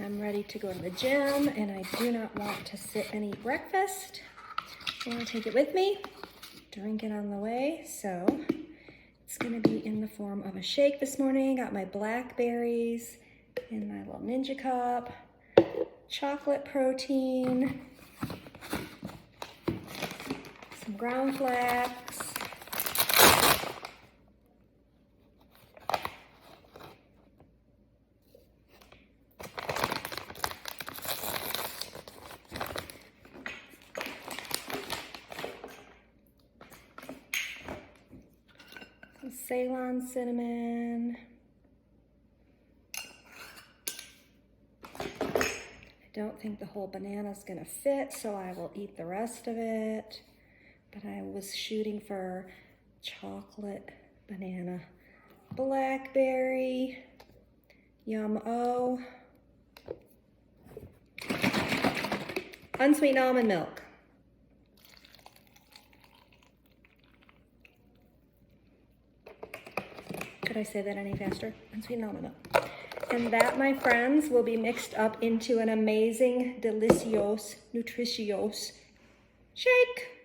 I'm ready to go to the gym and I do not want to sit and eat breakfast. I want to take it with me, drink it on the way. So it's gonna be in the form of a shake this morning. Got my blackberries in my little Ninja cup, chocolate protein, some ground flax, some Ceylon cinnamon. I don't think the whole banana is gonna fit, so I will eat the rest of it. But I was shooting for chocolate, banana, blackberry, yum-o, unsweetened almond milk. Could I say that any faster? Unsweetened almond milk. And that, my friends, will be mixed up into an amazing, delicious, nutritious shake.